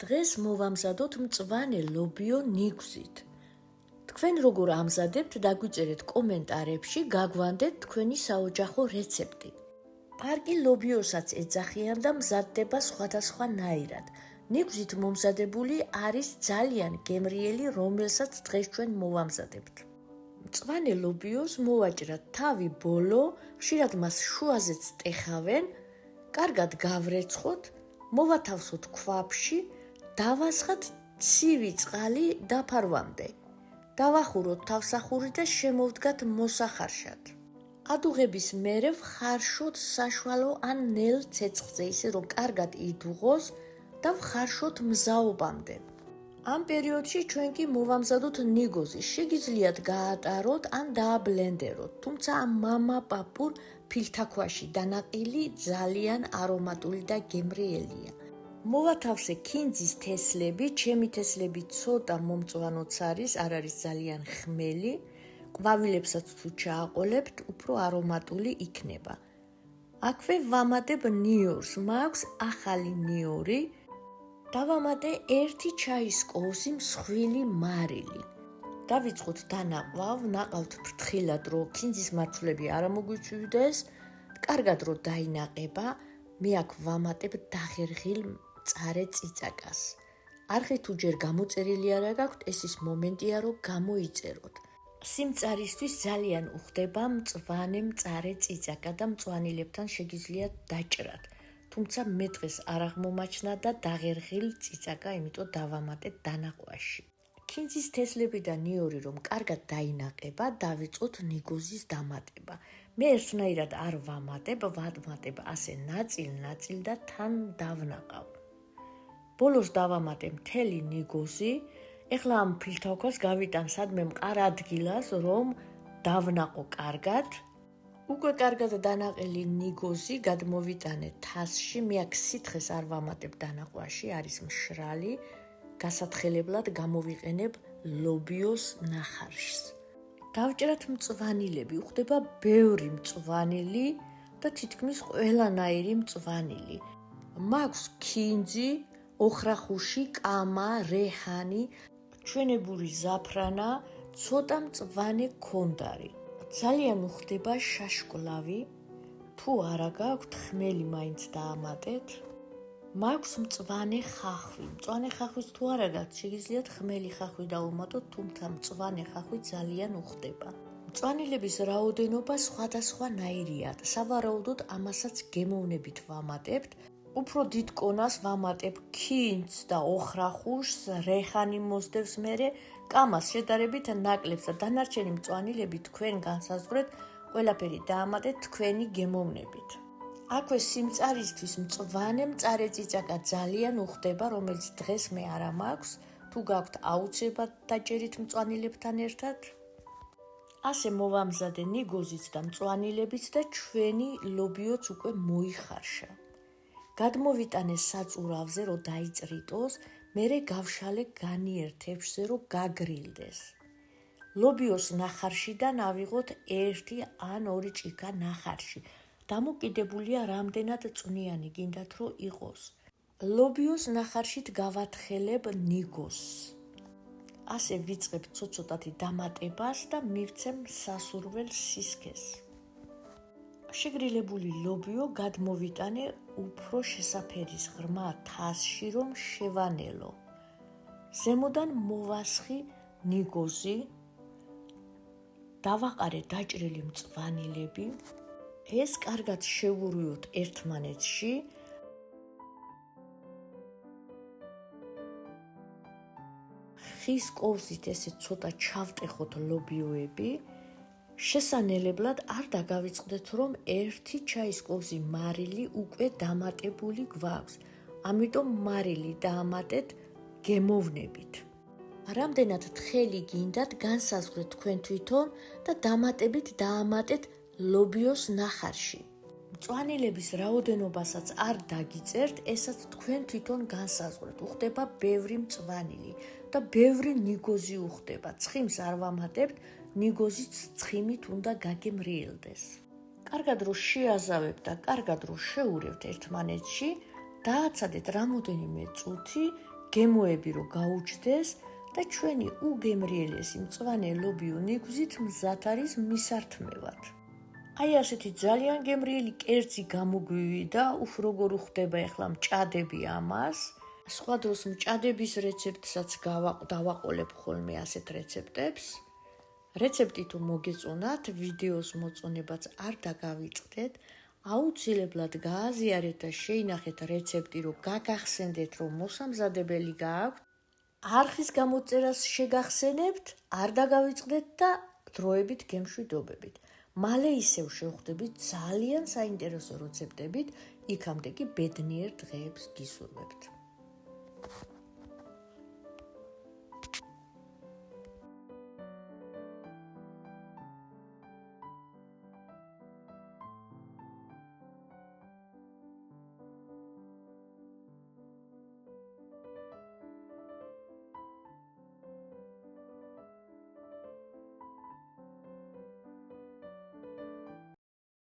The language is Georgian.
დღეს მოვამზადოთ მწვანე ლობიო ნიგვზით. თქვენ როგორ ამზადებთ, დაგვიწერეთ კომენტარებში, გაგვანდეთ თქვენი საოჯახო რეცეპტი. პარკი ლობიოსაც ეძახიან და მზადდება სხვადასხვანაირად. ნიგვზით მომზადებული არის ძალიან გემრიელი, რომელსაც დღეს ჩვენ მოვამზადებთ. მწვანე ლობიოს მოვაჭრათ თავი ბოლო, ხშირად მას შუაზეც ტეხავენ, კარგად გავრეცხოთ, მოვათავსოთ ქვაფში, დავასხათ ცივი წყალი დაფარვამდე. დავახუროთ თავსახური და შემოვდგათ მოსახარშად. ადუღების მერე ვხარშოთ საშუალო ან ნელ ცეცხლზე, ისე რომ კარგად იდუღოს და ვხარშოთ მზაობამდე. ამ პერიოდში ჩვენ კი მოვამზადოთ ნიგოზი, შეგიძლიათ გაატაროთ ან დააბლენდეროთ, თუმცა ამ მამა-პაპურ ფილთაქვაში დანაყილი ძალიან არომატული და გემრიელია. მოვათავსე ქინძის თესლები, ჩემი თესლები ცოტა მომწვანოც არის, არ არის ძალიან ხმელი, ყვავილებსაც თუ ჩააყოლებთ, უფრო არომატული იქნება. აქვე ვამატებ ნიორს, მაქვს ახალი ნიორი, დავამატე 1 ჩაის კოვზი მსხვილი მარილი. დავიწყოთ დანაყვავ, ნაყავთ ფრთხილად, რომ ქინძის მარცვლები არ მოგვიცვიდეს, კარგად რომ დაინაყება, მე აქ ვამატებ დაღერღილ მწარე წიწაკას. არხი თუ ჯერ გამოწერილი არ გაქვთ, ეს ის მომენტია, რომ გამოიწეროთ. სიმწარისთვის ძალიან უხდება მწვანე მწარე წიწაკა და მწვანილებთან შეგიძლიათ დაჭრათ. თუმცა მე დღეს არ აღმომაჩნდა და დაღერღილ წიწაკა, იმიტომ დავამატეთ დანაყვაში. ქინძის თესლები და ნიორი რომ კარგად დაინაყება, დავიწყოთ ნიგოზის დამატება. მე ერთნაირად არ ვამატებ, ვამატებ ასე ნაწილ-ნაწილ და თან დავნაყავ. ბოლოს დავამატებ მთელი ნიგოზი. ეხლა ამ ფილთაქვას გავიტან სადმე მყარ ადგილას, რომ დავნაყო კარგად. უკვე კარგად დანაყელი ნიგოზი გადმოვიტანე თასში, მე აქ სითხეს არ ვამატებ დანაყვაში, არის მშრალი, გასათხელებლად გამოვიყენებ ლობიოს ნახარშს. დავჭრათ მწვანილები, უხდება ბევრი მწვანილი და თითქმის ყველანაირი მწვანილი. მაქვს ქინძი, ოხრახუში, კამა, რეჰანი, ჩვენებური ზაფრანა, ცოტა მწვანე ქონდარი. ძალიან უხდება შაშკვლავი, თუ არა გაქვთ, ხმელი მაინც დაამატეთ. მაქვს მწვანე ხახვი. მწვანე ხახვის თუ არა გაქვთ, შეგიძლიათ ხმელი ხახვი დავუმატოთ, თუმცა მწვანე ხახვი ძალიან უხდება. მწვანილების რაოდენობა სხვადასხვანაირია, სავარაუდოდ ამასაც გემოვნებით ვამატებთ. უფრო დიდ კონას ვამატებ ქინძს და ოხრახუშს, რეჰანი მოსდევს მერე, კამას შედარებით ნაკლებს და დანარჩენი მწვანილები თქვენ განსაზღვრეთ, ყველაფერი დაამატეთ თქვენი გემოვნებით. აქვე სიმწარისთვის მწვანე მწარე წიწაკა ძალიან უხდება, რომელიც დღეს მე არა მაქვს, თუ გაქვთ აუცილებლად დაჭერით მწვანილებთან ერთად. ასე მოვამზადე ნიგოზიც და მწვანილებით და ჩვენი ლობიოც უკვე მოიხარშა. გადმოვიტანე საწურავზე, რომ დაიწრიტოს, მერე გავშალე განიერ თევზზე, რომ გაგრილდეს. ლობიოს ნახარშიდან ავიღოთ 1 ან 2 ჭიქა ნახარში. დამოკიდებულია რამდენად წვნიანი გინდათ, რომ იყოს. ლობიოს ნახარშით გავათხელებ ნიგოზს. ასე ვიწყებ ცოტ-ცოტათი დამატებას და მივცემ სასურველ სისქეს. შეგრილებული ლობიო გადმოვიტანე უფრო შესაფერის ღრმა თასში, რომ შევანელო. ზემოდან მოვასხი ნიგოზი, დავაყარე დაჭრილი მწვანილები, ეს კარგად შევურვიოთ ერთმანეთში. ხის კოვზით ესე ცოტა ჩავტეხოთ ლობიოები. შესანელებლად არ დაგავიწყდეთ, რომ 1 ჩაის კოვზი მარილი უკვე დამატებული გვაქვს. ამიტომ მარილი დაამატეთ გემოვნებით. რამდენად თხელი გინდათ, განსაზღვრეთ თქვენ თვითონ და დამატებით დაამატეთ ლობიოს ნახარში. მწვანილების რაოდენობასაც არ დაგიწერთ, ესაც თქვენ თვითონ განსაზღვრეთ. უხდება ბევრი მწვანილი და ბევრი ნიგოზი უხდება. ცხიმს არ ვამატებთ, ნიგოზიც ცხიმით უნდა გაგემრიელდეს. კარგად რომ შეაზავებთ და კარგად რომ შეურევთ ერთმანეთში, დააცადეთ რამოდენიმე წუთი, გემოები რო გაუჩნდეს და ჩვენი უგემრიელესი მწვანე ლობიო ნიგვზით მზად არის მისართმევად. აი ასეთი ძალიან გემრიელი კერძი გამოგვივიდა, უფ როგორ უხდება ახლა მჭადები ამას. სხვა დროს მჭადების რეცეპტსაც დავაყოლებ ხოლმე ასეთ რეცეპტებს. რეცეპტი თუ მოგეწონათ, ვიდეოს მოწონებაც არ დაგავიწყდეთ, აუცილებლად გააზიარეთ და შეინახეთ რეცეპტი, რომ გაგახსენდეთ, რომ მოსამზადებელი გააქვთ. არხის გამოწერას შეგახსენებთ, არ დაგავიწყდეთ და დროებით გემშვიდობებით. მალე ისევ შევხვდებით ძალიან საინტერესო რეცეპტებით, იქამდე კი ბედნიერ დღეებს გისურვებთ.